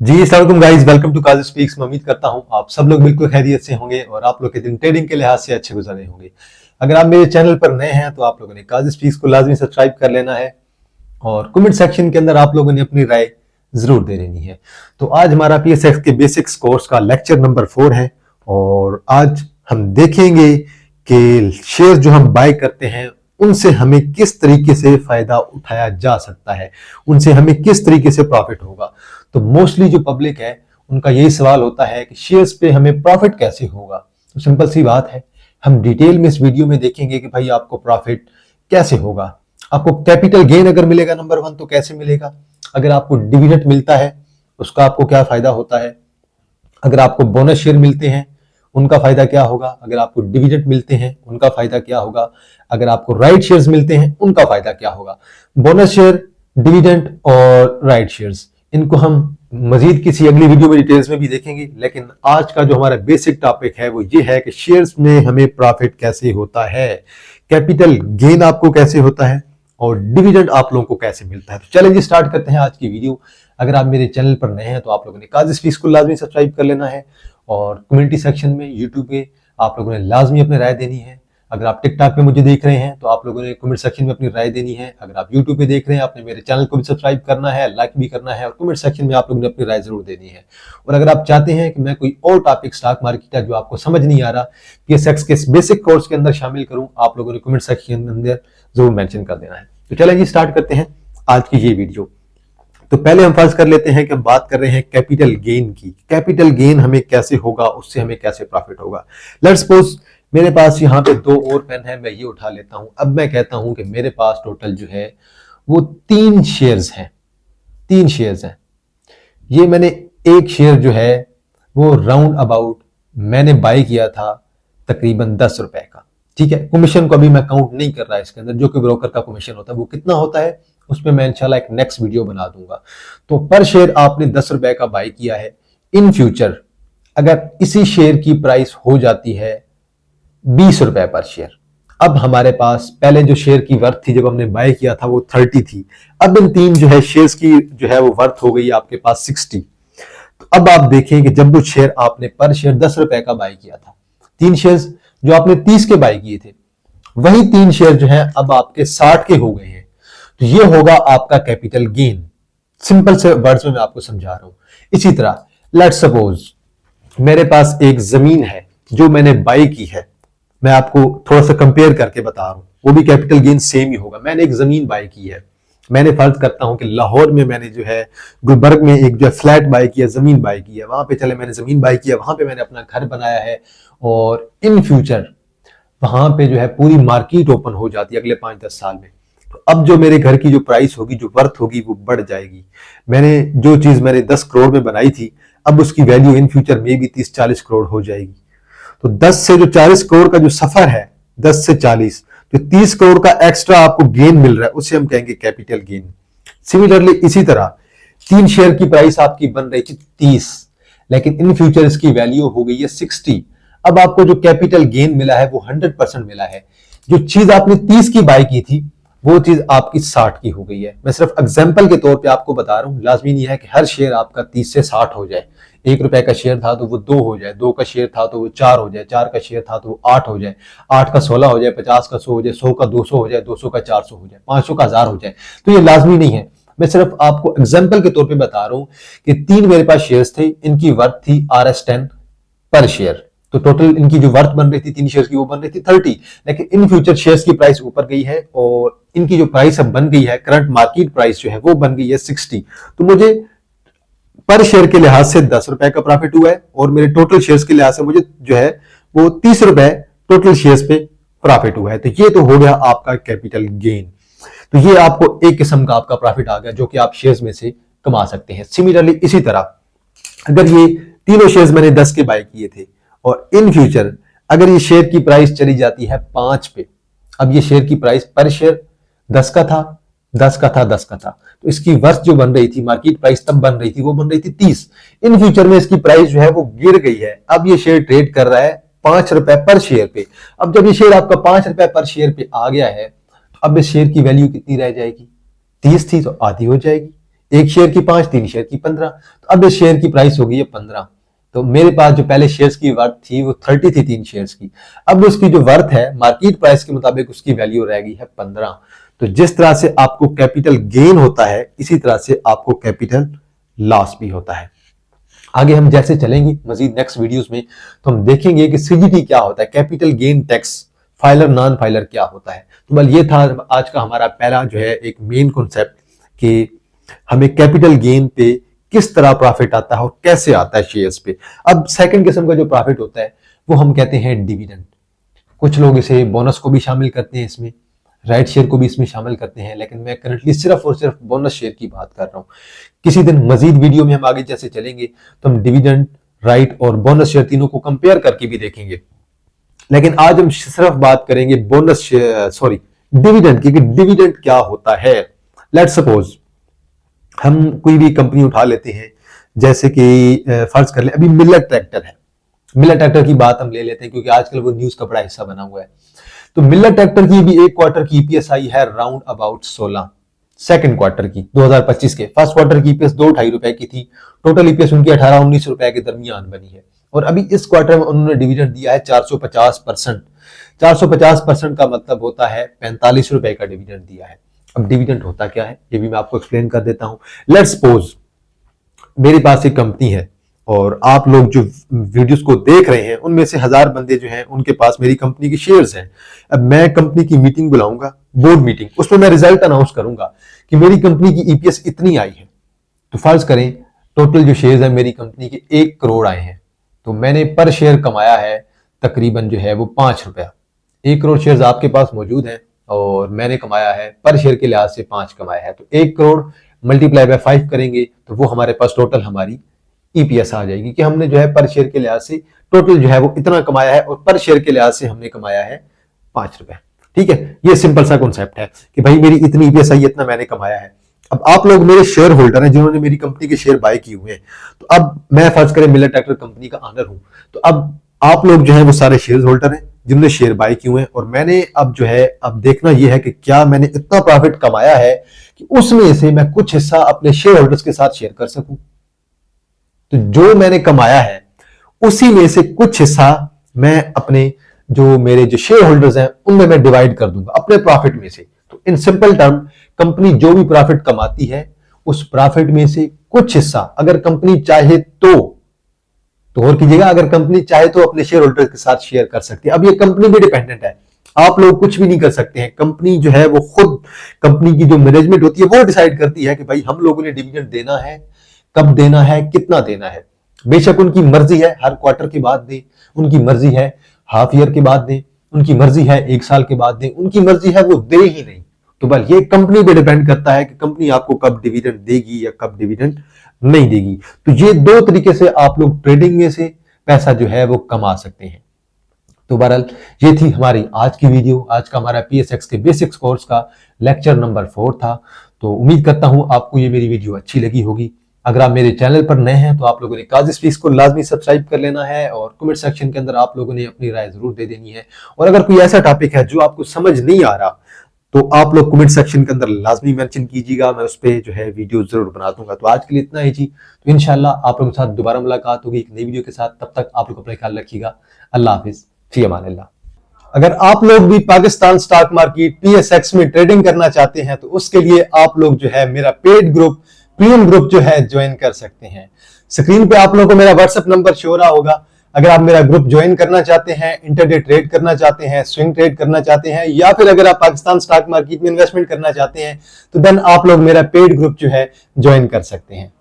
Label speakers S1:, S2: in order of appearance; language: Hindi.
S1: जी अस्सलाम वालेकुम guys, welcome to Kazi speaks. मैं उम्मीद करता हूं आप सब लोग बिल्कुल खैरियत से होंगे और आप लोग के दिन ट्रेडिंग के लिहाज से अच्छे गुजर रहे होंगे। अगर आप मेरे चैनल पर नए हैं तो आप लोगों ने काजी स्पीक्स को लाजमी सब्सक्राइब कर लेना है और कमेंट सेक्शन के अंदर आप लोगों ने अपनी राय जरूर दे देनी है। तो आज हमारा पीएसएक्स के बेसिक्स कोर्स का लेक्चर नंबर 4 है और आज हम देखेंगे कि शेयर जो हम बाय करते हैं उनसे हमें किस तरीके से फायदा उठाया जा सकता है, उनसे हमें किस तरीके से प्रॉफिट होगा। तो मोस्टली जो पब्लिक है उनका यही सवाल होता है कि शेयर्स पे हमें प्रॉफिट कैसे होगा। तो सिंपल सी बात है, हम डिटेल में इस वीडियो में देखेंगे कि भाई आपको प्रॉफिट कैसे होगा। आपको कैपिटल गेन अगर मिलेगा नंबर 1 तो कैसे मिलेगा, अगर आपको डिविडेंड मिलता है उसका आपको क्या फायदा होता है, अगर आपको बोनस शेयर मिलते हैं उनका फायदा क्या होगा, अगर आपको डिविडेंड मिलते हैं उनका फायदा क्या होगा, अगर आपको राइट शेयर्स मिलते हैं उनका फायदा क्या होगा। बोनस शेयर, डिविडेंड और राइट शेयर्स, इनको हम मजीद किसी अगली वीडियो में डिटेल्स में भी देखेंगे, लेकिन आज का जो हमारा बेसिक टॉपिक है वो ये है कि शेयर्स में हमें प्रॉफिट कैसे होता है, कैपिटल गेन आपको कैसे होता है और डिविडेंड आप लोगों को कैसे मिलता है। तो चलें जी स्टार्ट करते हैं आज की वीडियो। अगर आप मेरे चैनल पर नए हैं तो आप लोगों ने काजी स्पीक्स को लाजमी सब्सक्राइब कर लेना है और कम्युनिटी सेक्शन में यूट्यूब पे आप लोगों ने लाजमी अपनी राय देनी है। अगर आप टिकटॉक पे मुझे देख रहे हैं तो आप लोगों ने कमेंट सेक्शन में अपनी राय देनी है। अगर आप यूट्यूब पे देख रहे हैं आपने मेरे चैनल को भी सब्सक्राइब करना है, लाइक भी करना है और कमेंट सेक्शन में आप लोगों ने अपनी राय जरूर देनी है। और अगर आप चाहते हैं कि मैं कोई और टॉपिक स्टॉक मार्केट का जो आपको समझ नहीं आ रहा पीएसएक्स के बेसिक कोर्स के अंदर शामिल करूं, आप लोगों ने कमेंट सेक्शन के अंदर जरूर मेंशन कर देना है। तो चलें जी स्टार्ट करते हैं आज की ये वीडियो। तो पहले हम फर्ज कर लेते हैं कि हम बात कर रहे हैं कैपिटल गेन की। कैपिटल गेन हमें कैसे होगा, उससे हमें कैसे प्रॉफिट होगा। लेट्स सपोज मेरे पास यहाँ पे 2 और पेन है, मैं ये उठा लेता हूं। अब मैं कहता हूं कि मेरे पास टोटल जो है वो 3 शेयर्स हैं। 3 शेयर्स हैं। ये मैंने एक शेयर जो है वो राउंड अबाउट मैंने बाय किया था तकरीबन 10 रुपए का। ठीक है, कमीशन को अभी मैं काउंट नहीं कर रहा इसके अंदर, जो कि ब्रोकर का कमीशन होता है वो कितना होता है उसमें मैं इंशाल्लाह एक नेक्स्ट वीडियो बना दूंगा। तो पर शेयर आपने 10 रुपए का बाय किया है। इन फ्यूचर अगर इसी शेयर की प्राइस हो जाती है 20 रुपए पर शेयर, अब हमारे पास पहले जो शेयर की वर्थ थी जब हमने बाय किया था वो 30 थी, अब इन 3 जो है शेयर्स की जो है वो वर्थ हो गई आपके पास 60। तो अब आप देखें कि जब वो शेयर आपने पर शेयर 10 रुपए का बाय किया था, 3 शेयर्स जो आपने 30 के बाय किए थे, वही 3 शेयर जो है अब आपके 60 के हो गए हैं। तो ये होगा आपका कैपिटल गेन। सिंपल से वर्ड्स में मैं आपको समझा रहा हूं। इसी तरह लेट्स सपोज मेरे पास एक जमीन है जो मैंने बाय की है, मैं आपको थोड़ा सा कंपेयर करके बता रहा हूं, वो भी कैपिटल गेन सेम ही होगा। मैंने एक जमीन बाय की है, मैंने फर्ज करता हूं कि लाहौर में मैंने जो है गुलबर्ग में एक जो है फ्लैट बाय किया, जमीन बाय की है, वहां पे चले मैंने जमीन बाय किया, वहां पे मैंने अपना घर बनाया है और इन फ्यूचर वहां पे जो है पूरी मार्केट ओपन हो जाती है अगले 5-10 साल में। तो अब जो मेरे घर की जो प्राइस होगी, जो वर्थ होगी वो बढ़ जाएगी। मैंने जो चीज मैंने 10 करोड़ में बनाई थी अब उसकी वैल्यू इन फ्यूचर में भी 30-40 करोड़ हो जाएगी। तो 10 से जो 40 करोड़ का जो सफर है, 10 से 40, जो 30 करोड़ का एक्स्ट्रा आपको गेन मिल रहा है उसे हम कहेंगे कैपिटल गेन। सिमिलरली इसी तरह 3 शेयर की प्राइस आपकी बन रही थी 30, लेकिन इन फ्यूचर इसकी वैल्यू हो गई है 60। अब आपको जो कैपिटल गेन मिला है वो 100% मिला है। जो चीज आपने 30 की बाय की थी वो चीज आपकी 60 की हो गई है। मैं सिर्फ एग्जांपल के तौर पे आपको बता रहा हूं, लाजमी नहीं है कि हर शेयर आपका 30 से 60 हो जाए। 1 रुपए का शेयर था तो वो 2 हो जाए, 2 का शेयर था तो वो 4 हो जाए, 4 का शेयर था तो वो 8 हो जाए, 8 का 16 हो जाए, 50 का 100 हो जाए, 100 का 200 हो जाए, 200 का 400 हो जाए, 500 का 1000 हो जाए। तो ये लाजमी नहीं है, मैं सिर्फ आपको एग्जाम्पल के तौर पर बता रहा हूं कि 3 मेरे पास शेयर्स थे, इनकी वर्थ थी RS10 पर शेयर। तो टोटल इनकी जो वर्थ बन रही थी 3 शेयर्स की वो बन रही थी 30, लेकिन इन फ्यूचर शेयर्स की प्राइस ऊपर गई है और इनकी जो प्राइस अब बन गई है, करंट मार्केट प्राइस जो है वो बन गई है 60। तो मुझे पर शेयर के लिहाज से 10 रुपए का प्रॉफिट हुआ है और मेरे टोटल शेयर्स के लिहाज से मुझे जो है वो 30 रुपए टोटल शेयर्स पे प्रॉफिट हुआ है। तो ये तो हो गया आपका कैपिटल गेन। तो ये आपको एक किस्म का आपका प्रॉफिट आ गया जो कि आप शेयर्स में से कमा सकते हैं। सिमिलरली इसी तरह अगर ये तीनों शेयर्स मैंने 10 के बाय किए थे और इन फ्यूचर अगर ये शेयर की प्राइस चली जाती है 5 पे, अब ये शेयर की प्राइस पर शेयर 10 का था, 10 का था, 10 का था, तो इसकी वर्थ जो बन रही थी, मार्केट प्राइस तब बन रही थी, वो बन रही थी 30। इन फ्यूचर में इसकी प्राइस जो है वो गिर गई है, अब ये शेयर ट्रेड कर रहा है 5 रुपए पर शेयर पे। अब जब ये शेयर आपका 5 रुपए पर शेयर पे आ गया है तो अब इस शेयर की वैल्यू कितनी रह जाएगी, 30 थी तो आधी हो जाएगी। एक शेयर की 5, 3 शेयर की 15, तो अब इस शेयर की प्राइस हो गई है 15। तो मेरे पास जो पहले शेयर्स की वर्थ थी वो 30 थी 3 शेयर्स की, अब उसकी जो वर्थ है मार्केट प्राइस के मुताबिक उसकी वैल्यू रह गई है 15। तो जिस तरह से आपको कैपिटल गेन होता है इसी तरह से आपको कैपिटल लॉस भी होता है। आगे हम जैसे चलेंगे मजीद नेक्स्ट वीडियोस में तो हम देखेंगे कि सीजीटी क्या होता है, capital gain tax, filer non filer क्या होता है। तो बल ये था आज का हमारा पहला जो है एक मेन कॉन्सेप्ट कि हमें कैपिटल गेन पे किस तरह प्रॉफिट आता है और कैसे आता है शेयर्स पे। अब सेकंड किस्म का जो प्रॉफिट होता है वो हम कहते हैं डिविडेंड। कुछ लोग इसे बोनस को भी शामिल करते हैं, इसमें राइट शेयर को भी इसमें शामिल करते हैं, लेकिन मैं करंटली सिर्फ और सिर्फ बोनस शेयर की बात कर रहा हूं। किसी दिन मजीद वीडियो में हम आगे जैसे चलेंगे तो हम डिविडेंड, राइट और बोनस शेयर तीनों को कंपेयर करके भी देखेंगे, लेकिन आज हम सिर्फ बात करेंगे बोनस शेयर सॉरी डिविडेंड की, डिविडेंड क्या होता है। लेट्स सपोज हम कोई भी कंपनी उठा लेते हैं, जैसे कि फर्ज कर ले अभी मिलर ट्रैक्टर है, मिलर ट्रैक्टर की बात हम ले लेते हैं क्योंकि आजकल वो न्यूज का बड़ा हिस्सा बना हुआ है। तो मिलर ट्रैक्टर की भी एक क्वार्टर की ईपीएस आई है राउंड अबाउट 16, सेकंड क्वार्टर की 2025 के। फर्स्ट क्वार्टर की ईपीएस 2-2.5 रुपए की थी, टोटल ईपीएस उनकी 18-19 रुपए के दरमियान बनी है। और अभी इस क्वार्टर में उन्होंने डिविडेंड दिया है 450%। 450% का मतलब होता है 45 रुपए का डिविडेंड दिया है। अब डिविडेंड होता क्या है ये भी मैं आपको एक्सप्लेन कर देता हूं। लेट्स सपोज मेरे पास एक कंपनी है और आप लोग जो वीडियोस को देख रहे हैं उनमें से 1000 बंदे जो हैं उनके पास मेरी कंपनी की शेयर्स हैं। अब मैं कंपनी की मीटिंग बुलाऊंगा, बोर्ड मीटिंग, उसमें मैं रिजल्ट अनाउंस करूंगा कि मेरी कंपनी की ईपीएस इतनी आई है। तो फर्ज करें टोटल जो शेयर्स है मेरी कंपनी के 1 करोड़ आए हैं, तो मैंने पर शेयर कमाया है तकरीबन जो है वो 5 रुपया। 1 करोड़ शेयर्स आपके पास मौजूद हैं और मैंने कमाया है पर शेयर के लिहाज से 5 कमाया है, तो 1 करोड़ मल्टीप्लाई बाय 5 करेंगे तो वो हमारे पास टोटल हमारी ईपीएस आ जाएगी कि हमने जो है पर शेयर के लिहाज से टोटल जो है वो इतना कमाया है और पर शेयर के लिहाज से हमने कमाया है 5 रुपए। ठीक है, ये सिंपल सा कॉन्सेप्ट है कि भाई मेरी इतनी ईपीएस आई, इतना मैंने कमाया है। अब आप लोग मेरे शेयर होल्डर हैं जिन्होंने मेरी कंपनी के शेयर बाय किए हुए हैं, तो अब मैं फर्ज करें मिलर ट्रैक्टर कंपनी का ऑनर हूं, तो अब आप लोग जो है वो सारे शेयर होल्डर हैं जिन्होंने शेयर बाय किए हुए हैं और मैंने अब जो है अब देखना यह है कि क्या मैंने इतना प्रॉफिट कमाया है कि उसमें से मैं कुछ हिस्सा अपने शेयर होल्डर्स के साथ शेयर कर सकूं। तो जो मैंने कमाया है उसी में से कुछ हिस्सा मैं अपने जो मेरे जो शेयर होल्डर्स हैं उनमें मैं डिवाइड कर दूंगा अपने प्रॉफिट में से। तो इन सिंपल टर्म कंपनी जो भी प्रॉफिट कमाती है उस प्रॉफिट में से कुछ हिस्सा अगर कंपनी चाहे तो और कीजिएगा, अगर कंपनी चाहे तो अपने शेयर होल्डर के साथ शेयर कर सकती है। अब ये कंपनी भी डिपेंडेंट है, आप लोग कुछ भी नहीं कर सकते हैं। कंपनी जो है वो खुद, कंपनी की जो मैनेजमेंट होती है वो डिसाइड करती है कि भाई हम लोगों ने डिविडेंड देना है, कब देना है, कितना देना है। बेशक उनकी मर्जी है हर क्वार्टर के बाद दें, उनकी मर्जी है हाफ ईयर के बाद दें, उनकी मर्जी है 1 साल के बाद दें, उनकी मर्जी है वो दे ही नहीं। तो बल ये कंपनी पे डिपेंड करता है कि कंपनी आपको कब डिविडेंड देगी या कब डिविडेंड नहीं देगी। तो ये 2 तरीके से आप लोग ट्रेडिंग में से पैसा जो है वो कमा सकते हैं। तो बहरहाल ये थी हमारी आज की वीडियो, आज का हमारा PSX के बेसिक्स कोर्स का लेक्चर नंबर 4 था। तो उम्मीद करता हूं आपको ये मेरी वीडियो अच्छी लगी होगी। अगर आप मेरे चैनल पर नए हैं तो आप लोगों ने काजी स्पीक्स को लाजमी सब्सक्राइब कर लेना है और कमेंट सेक्शन के अंदर आप लोगों ने अपनी राय जरूर दे देनी है। और अगर कोई ऐसा टॉपिक है जो आपको समझ नहीं आ रहा तो आप लोग कमेंट सेक्शन के अंदर लाजमी मेंशन कीजिएगा, मैं उस पर जो है वीडियो जरूर बना दूंगा। तो आज के लिए इतना ही जी, तो इंशाल्लाह आप लोगों के साथ दोबारा मुलाकात होगी एक नई वीडियो के साथ। तब तक आप लोग अपना ख्याल रखिएगा। अल्लाह हाफिज, फी अमानिल्लाह। अगर आप लोग भी पाकिस्तान स्टॉक मार्केट PSX में ट्रेडिंग करना चाहते हैं तो उसके लिए आप लोग जो है मेरा पेड ग्रुप, प्रीमियम ग्रुप जो है ज्वाइन कर सकते हैं। स्क्रीन पे आप लोगों को मेरा व्हाट्सएप नंबर शो रहा होगा। अगर आप मेरा ग्रुप ज्वाइन करना चाहते हैं, इंटरडे ट्रेड करना चाहते हैं, स्विंग ट्रेड करना चाहते हैं, या फिर अगर आप पाकिस्तान स्टॉक मार्केट में इन्वेस्टमेंट करना चाहते हैं तो देन आप लोग मेरा पेड ग्रुप जो है ज्वाइन कर सकते हैं।